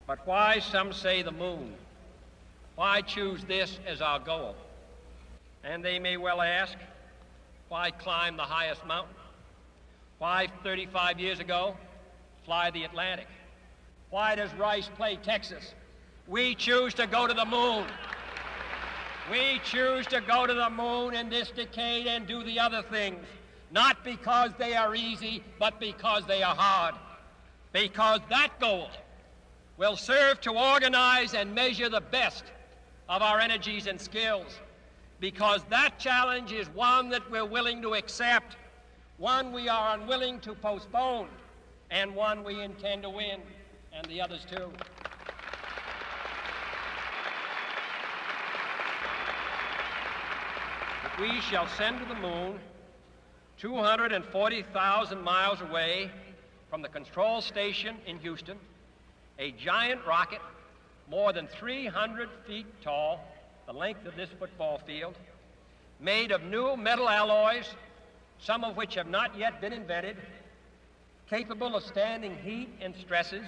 But why, some say, the moon? Why choose this as our goal? And they may well ask, why climb the highest mountain? Why, 35 years ago, fly the Atlantic? Why does Rice play Texas? We choose to go to the moon. We choose to go to the moon in this decade and do the other things, not because they are easy, but because they are hard. Because that goal will serve to organize and measure the best of our energies and skills. Because that challenge is one that we're willing to accept, one we are unwilling to postpone, and one we intend to win, and the others too. We shall send to the moon 240,000 miles away from the control station in Houston, a giant rocket more than 300 feet tall, the length of this football field, made of new metal alloys, some of which have not yet been invented, capable of standing heat and stresses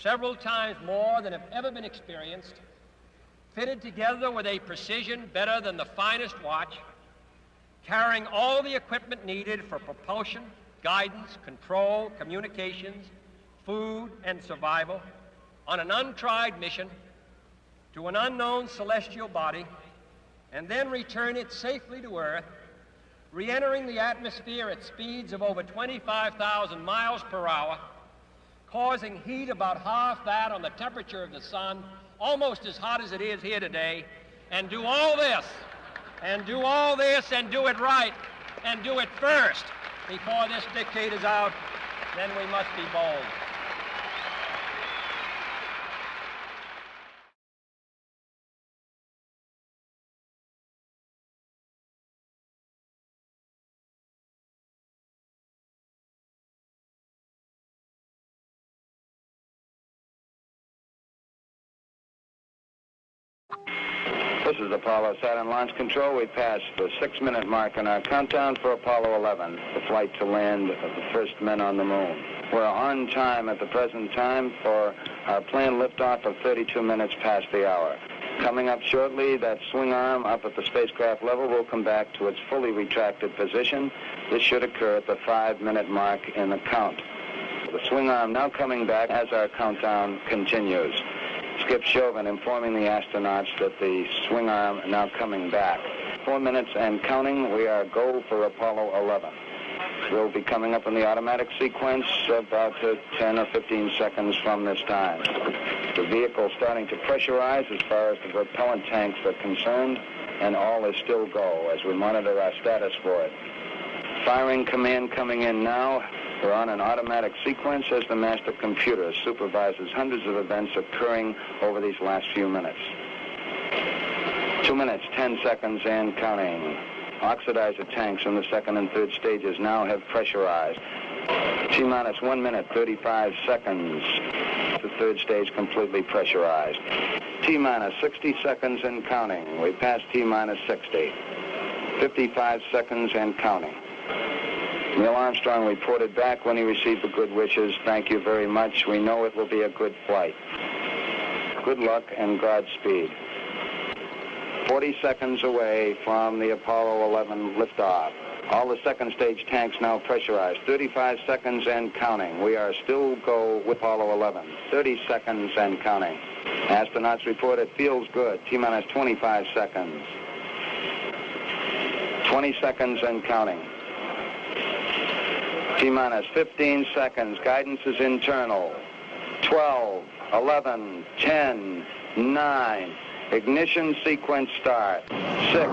several times more than have ever been experienced, fitted together with a precision better than the finest watch, carrying all the equipment needed for propulsion, guidance, control, communications, food, and survival on an untried mission to an unknown celestial body, and then return it safely to Earth, re-entering the atmosphere at speeds of over 25,000 miles per hour, causing heat about half that on the temperature of the sun, almost as hot as it is here today, and do all this, and do all this, and do it right, and do it first before this decade is out, then we must be bold. This is Apollo Saturn Launch Control. We passed the 6-minute mark in our countdown for Apollo 11, the flight to land of the first men on the moon. We're on time at the present time for our planned liftoff of 32 minutes past the hour. Coming up shortly, that swing arm up at the spacecraft level will come back to its fully retracted position. This should occur at the 5-minute mark in the count. The swing arm now coming back as our countdown continues. Skip Chauvin informing the astronauts that the swing arm now coming back. 4 minutes and counting, we are go for Apollo 11. We'll be coming up in the automatic sequence about 10 or 15 seconds from this time. The vehicle starting to pressurize as far as the propellant tanks are concerned, and all is still go as we monitor our status for it. Firing command coming in now. We're on an automatic sequence as the master computer supervises hundreds of events occurring over these last few minutes. 2 minutes, 10 seconds and counting. Oxidizer tanks in the second and third stages now have pressurized. T-minus 1 minute, 35 seconds. The third stage completely pressurized. T-minus 60 seconds and counting. We passed T-minus 60. 55 seconds and counting. Neil Armstrong reported back when he received the good wishes. Thank you very much. We know it will be a good flight. Good luck and Godspeed. 40 seconds away from the Apollo 11 liftoff. All the second stage tanks now pressurized. 35 seconds and counting. We are still go with Apollo 11. 30 seconds and counting. Astronauts report it feels good. T-minus 25 seconds. 20 seconds and counting. T-minus 15 seconds. Guidance is internal. 12, 11, 10, 9. Ignition sequence start. 6.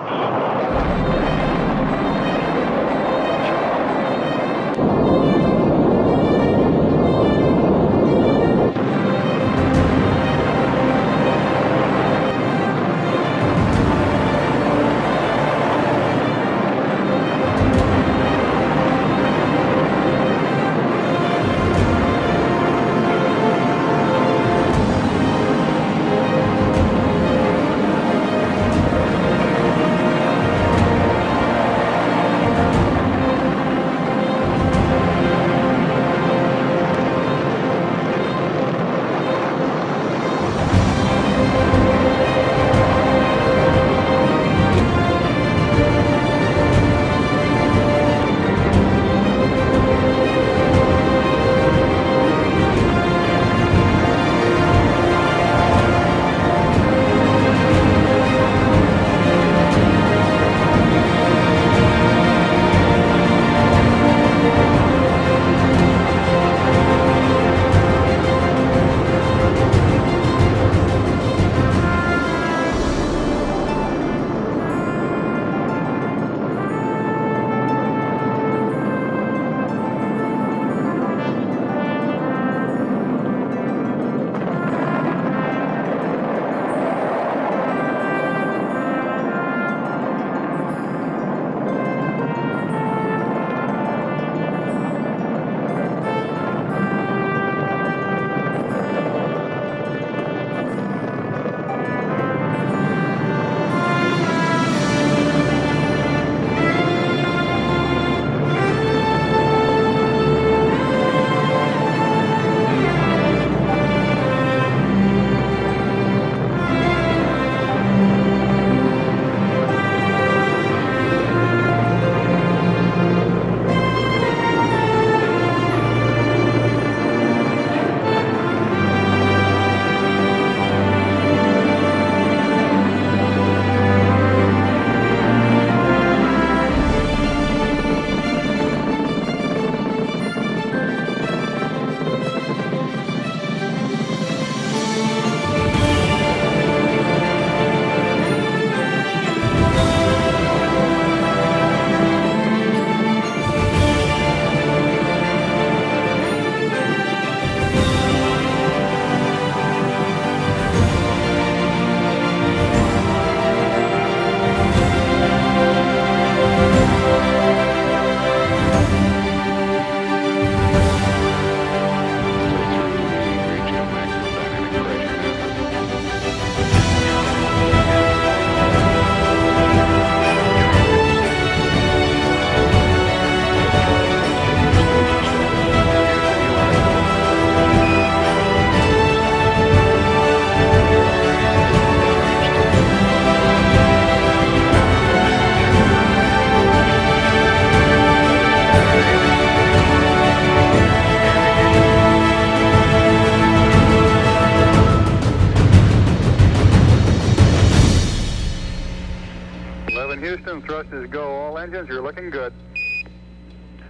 engines, you're looking good.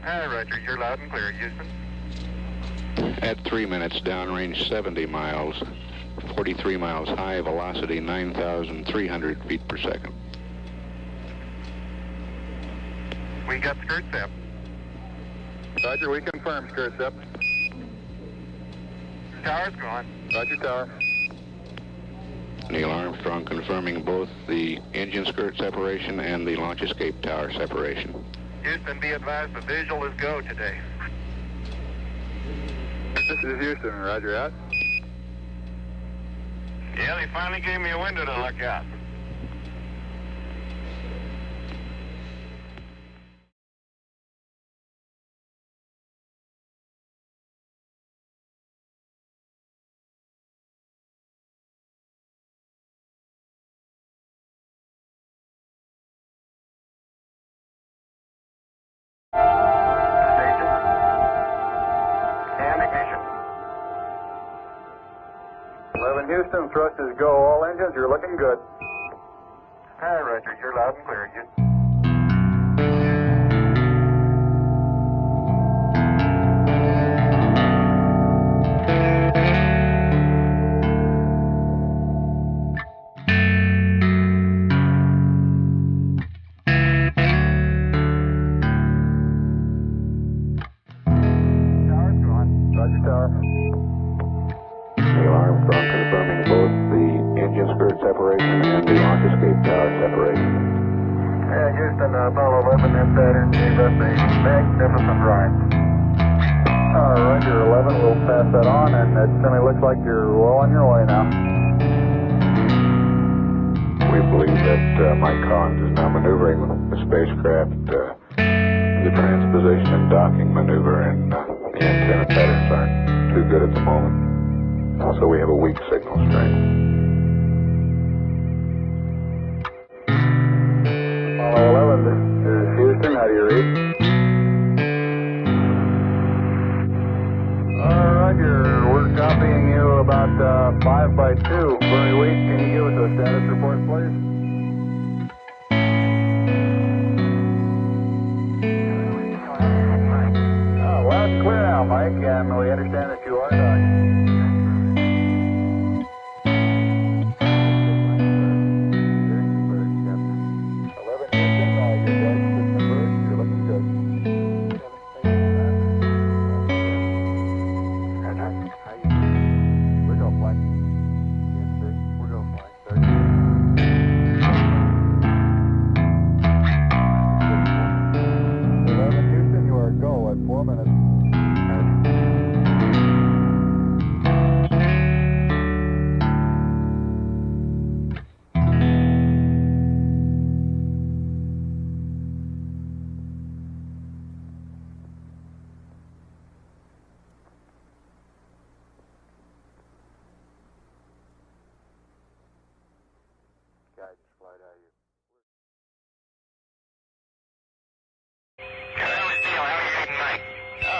Hi, Roger, you're loud and clear, Houston. At 3 minutes, downrange 70 miles, 43 miles high, velocity 9,300 feet per second. We got skirt step. Roger, we confirm skirt step. Tower's going. Roger, tower. Neil Armstrong confirming both the engine skirt separation and the launch escape tower separation. Houston, be advised the visual is go today. This is Houston, roger out. Yeah, they finally gave me a window to look out. Station. And ignition. 11 Houston, thrust is go. All engines, you're looking good. Hi, Roger, you're loud and clear, Houston. Tower's going. Roger, tower. Neil Armstrong confirming both the engine skirt separation and the launch escape tower separation. Yeah, Houston, Apollo 11 and Saturn gave us a magnificent ride. Roger, 11, we'll pass that on, and it certainly looks like you're well on your way now. We believe that Mike Collins is now maneuvering the spacecraft, the transposition and docking maneuver, and the antenna patterns aren't too good at the moment. Also, we have a weak signal strength. Apollo 11, this is Houston, how do you read? Roger, we're copying you about 5 by 2. Very weak, can you give us a status report, please? Loud and clear now, Mike, and we understand that you are docking.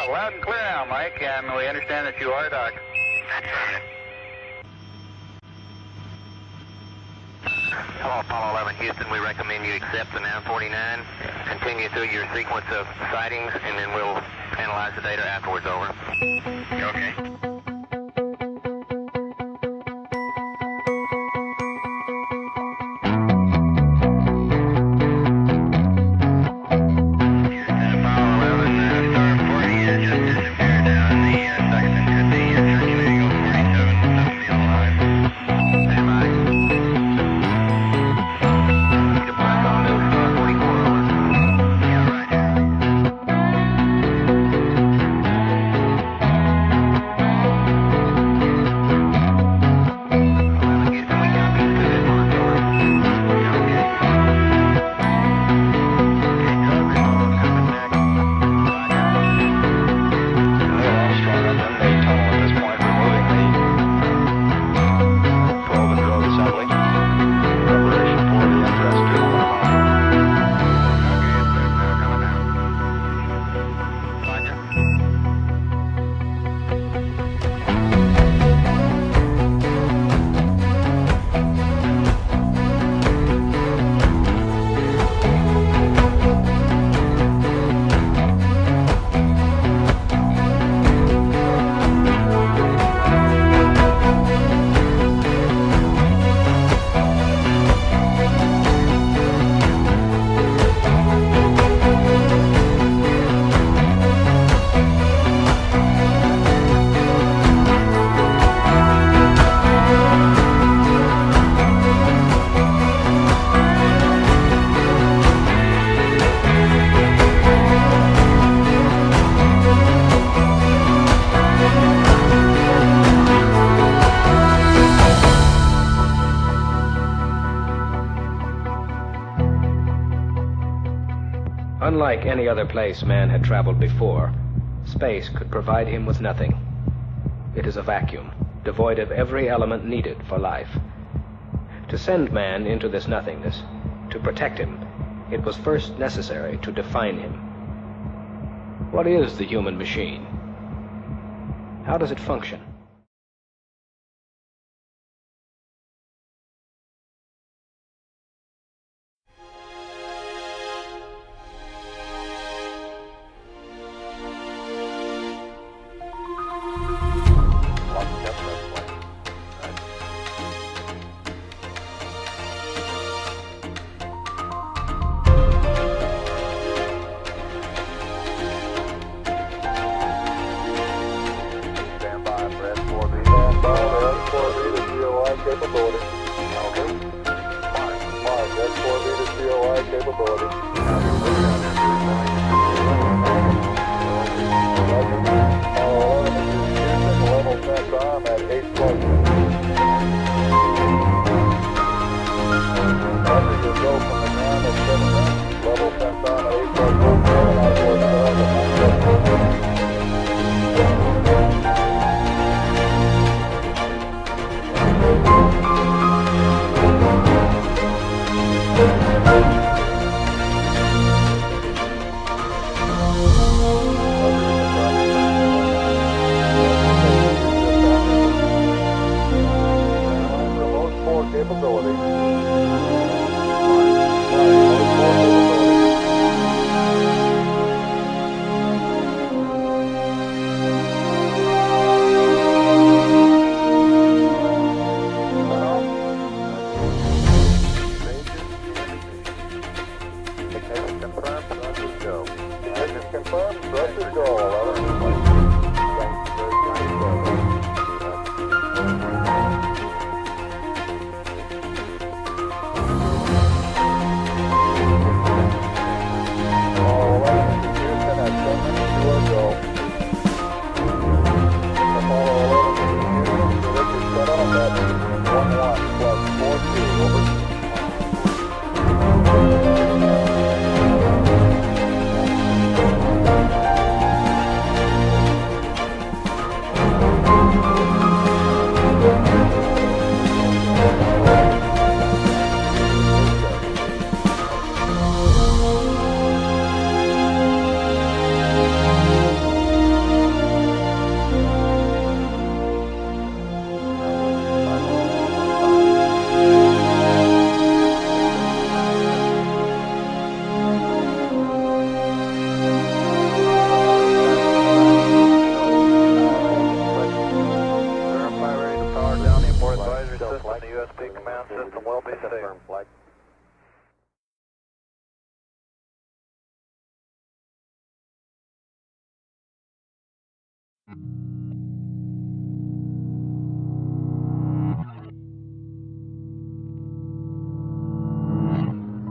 Loud and clear now, Mike, and we understand that you are docked. Hello, Apollo 11 Houston. We recommend you accept the 949, continue through your sequence of sightings, and then we'll analyze the data afterwards. Over. Okay. Unlike any other place man had traveled before, space could provide him with nothing. It is a vacuum, devoid of every element needed for life. To send man into this nothingness, to protect him, it was first necessary to define him. What is the human machine? How does it function?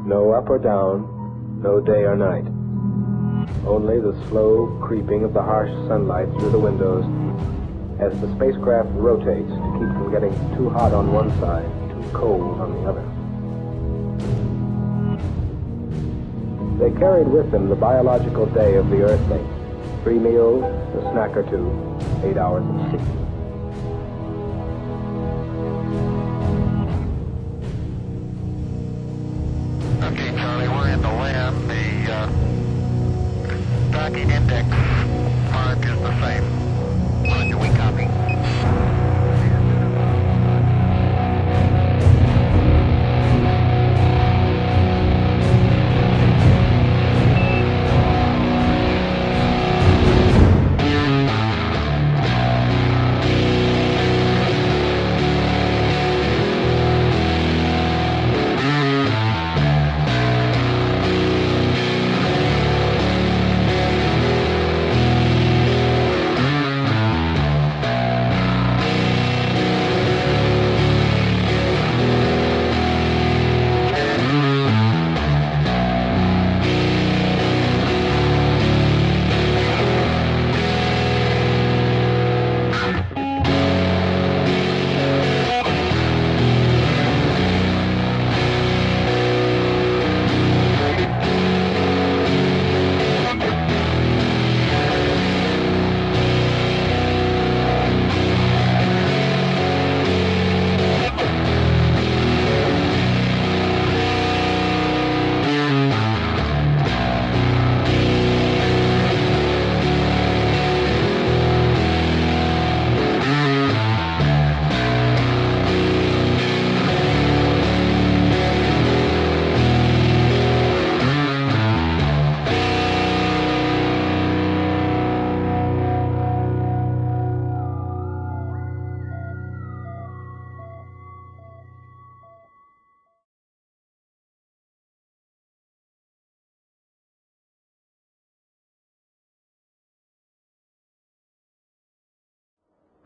No up or down, no day or night. Only the slow creeping of the harsh sunlight through the windows as the spacecraft rotates to keep from getting too hot on one side, too cold on the other. They carried with them the biological day of the Earthling. 3 meals, a snack or two, 8 hours of sleep. Okay, Charlie, we're in the lab. The docking index mark is the same. Roger, we copy.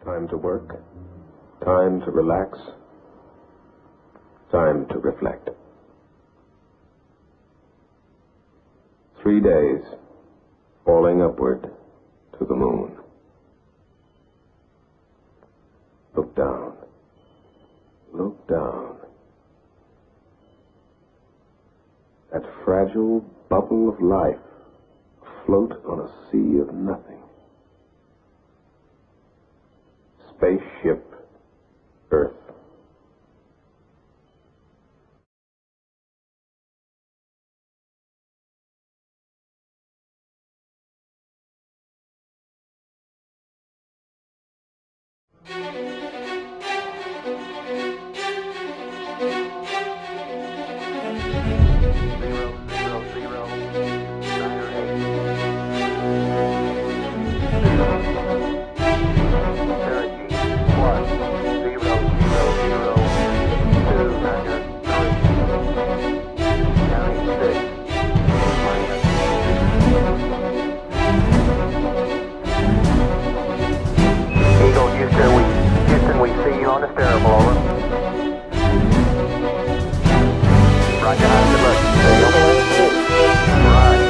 Time to work, time to relax, time to reflect. 3 days, falling upward to the moon. Look down. Look down. That fragile bubble of life afloat on a sea of nothing. Spaceship Earth. Houston, we see you on the steerable, over. Roger, how's it look? Right.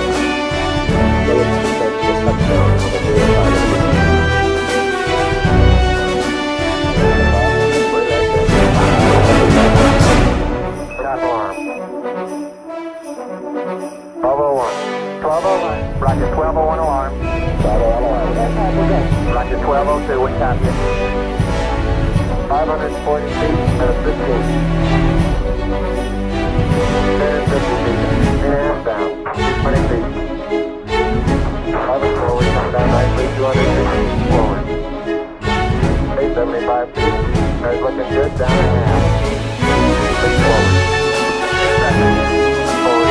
Top alarm. 1201. 1201. Roger, 1201 alarm. 1201 alarm. Roger, 1202, we copy it. 540 feet, minute 15. Minute 50 feet. Minute down. 20 feet. 11 forward, come down nicely, 250 feet forward. 875 feet. That's looking good, down and a half. 6 forward. 6 seconds. Forward.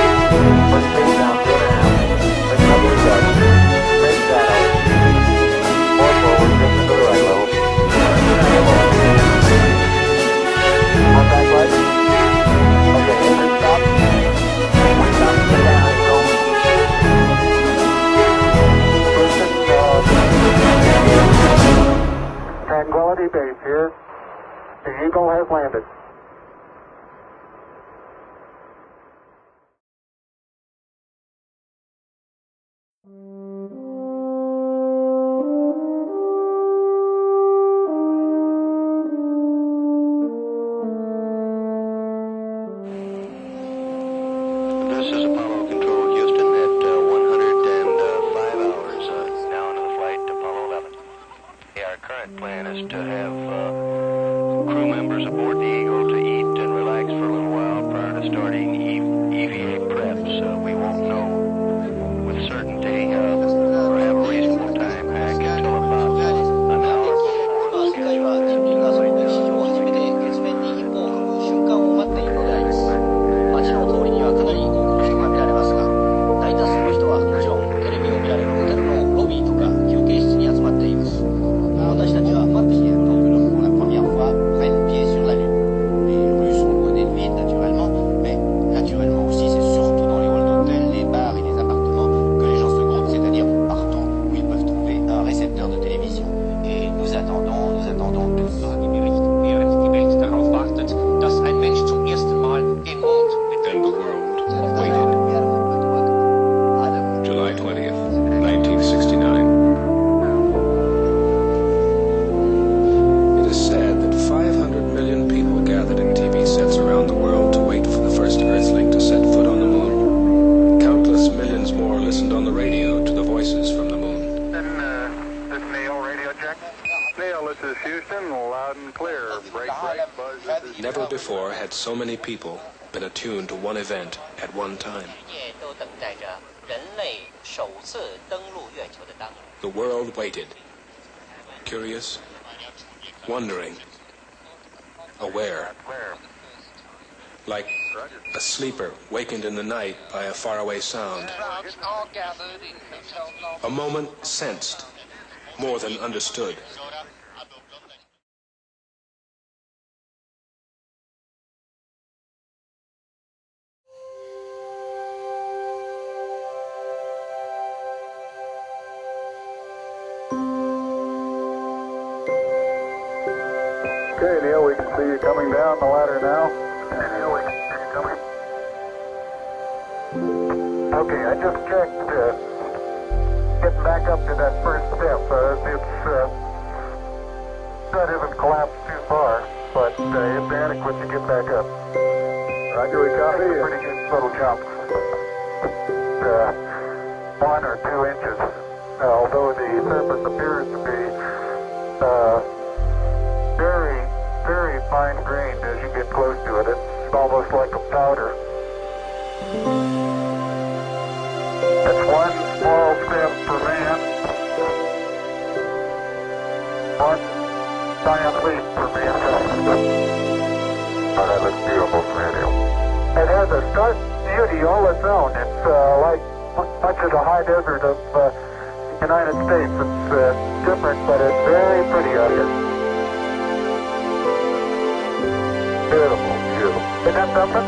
20 feet down, 2 and a half. 6 double touch. 6 shadow. 4 forward, 6 to the right level. Contact light. Okay, engine stop. We stop, get down, go. Tranquility Base here. The Eagle has landed. This is Apollo Control, Houston, at 105 hours, now into the flight to Apollo 11. Our current plan is to have crew members aboard the Eagle to eat and relax for a little while prior to starting EVA preps. We won't know with certainty or have a reasonable time back until about an hour before the schedule. 'Neil, this is Houston, loud and clear. Break, buzz, this is Never before had so many people been attuned to one event at one time. The world waited, curious, wondering, aware, like a sleeper wakened in the night by a faraway sound. A moment sensed, more than understood. Okay, Neil, we can see you coming down the ladder now. Neil, we can see you coming. Okay, I just checked getting back up to that first step. That isn't collapsed too far, but it's adequate to get back up. Roger, we copy. It's a pretty good little jump. 1 or 2 inches. Although the surface appears to be very, very fine grained as you get close to it. It's almost like a powder. That's 1 small step for man, 1 giant leap for mankind. Oh, that looks beautiful from here. It has a stark beauty all its own. It's like much of the high desert of the United States. It's different, but it's very pretty out here. Beautiful, beautiful. Isn't that something?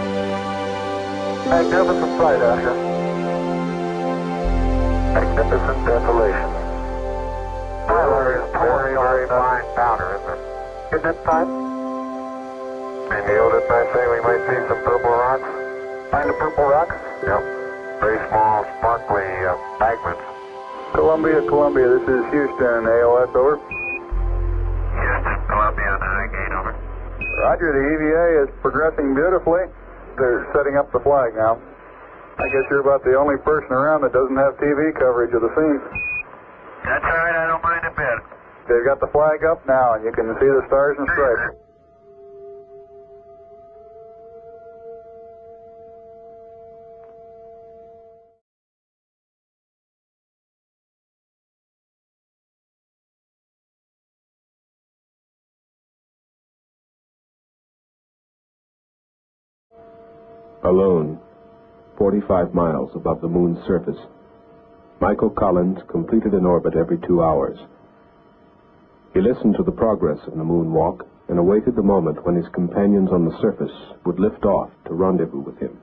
Magnificent sight out here. Magnificent desolation. Tyler is very, very fine powder, isn't it? Isn't it fine? And Neil, didn't I say we might see some purple rocks? Find the purple rocks? Yep. Very small, sparkly fragments. Columbia, this is Houston, AOS, over. Houston, Columbia, Gate, over. Roger, the EVA is progressing beautifully. They're setting up the flag now. I guess you're about the only person around that doesn't have TV coverage of the scene. That's all right, I don't mind a bit. They've got the flag up now, and you can see the stars and stripes. Alone, 45 miles above the moon's surface, Michael Collins completed an orbit every 2 hours. He listened to the progress of the moonwalk and awaited the moment when his companions on the surface would lift off to rendezvous with him.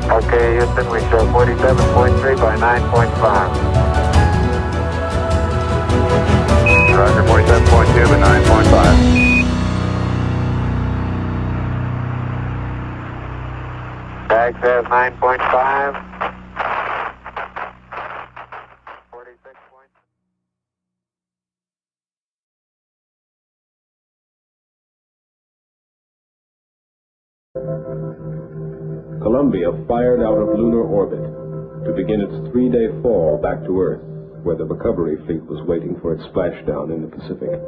Okay, Houston, we show 47.3 by 9.5. Roger, 47.2 by 9.5. Tag says 9.5. 46 points. Columbia fired out of lunar orbit to begin its 3-day fall back to Earth, where the recovery fleet was waiting for its splashdown in the Pacific.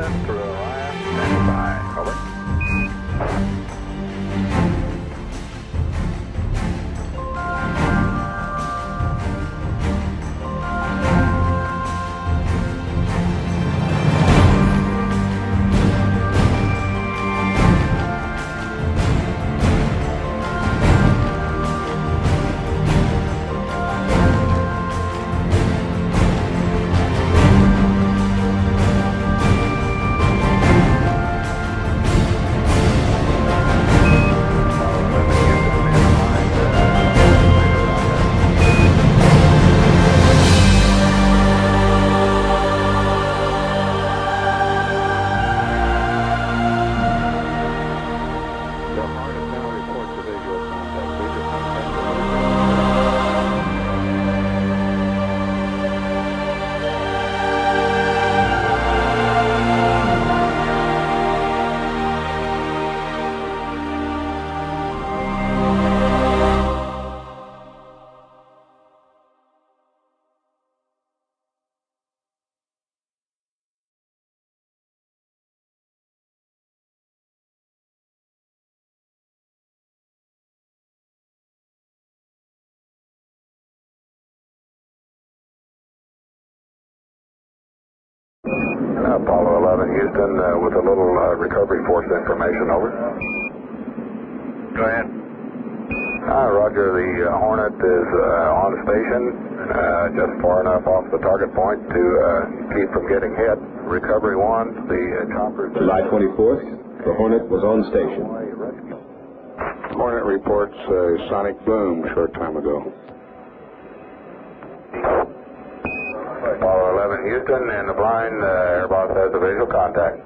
Houston through Orion, standing by. Over. Apollo 11, Houston, with a little recovery force information, over. Go ahead. Roger, the Hornet is on station, just far enough off the target point to keep from getting hit. Recovery 1, the chopper... July 24th, the Hornet was on station. Hornet reports a sonic boom short time ago. Apollo 11, Houston, in the blind, Airbus has a visual contact.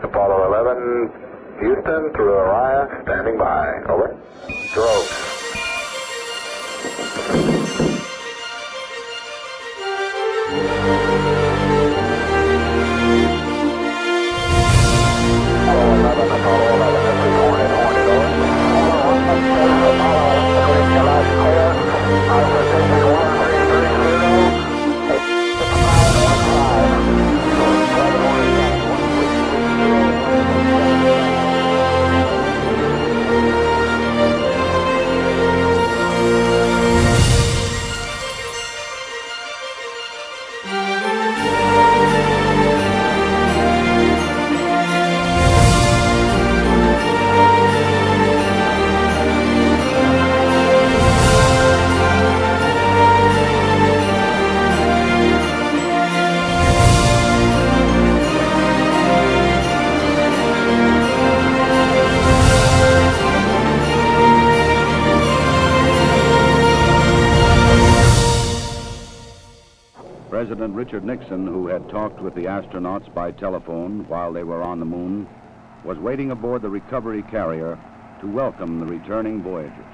Apollo 11, Houston, through Orion, standing by. Over. Droves. Apollo 11, this is Hornet, over. President Richard Nixon, who had talked with the astronauts by telephone while they were on the moon, was waiting aboard the recovery carrier to welcome the returning voyagers.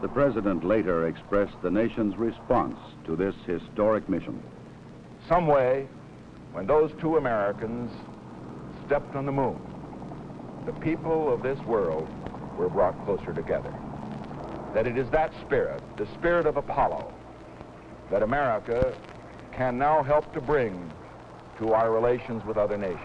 The President later expressed the nation's response to this historic mission. Some way, when those two Americans stepped on the moon, the people of this world were brought closer together. That it is that spirit, the spirit of Apollo, that America can now help to bring to our relations with other nations.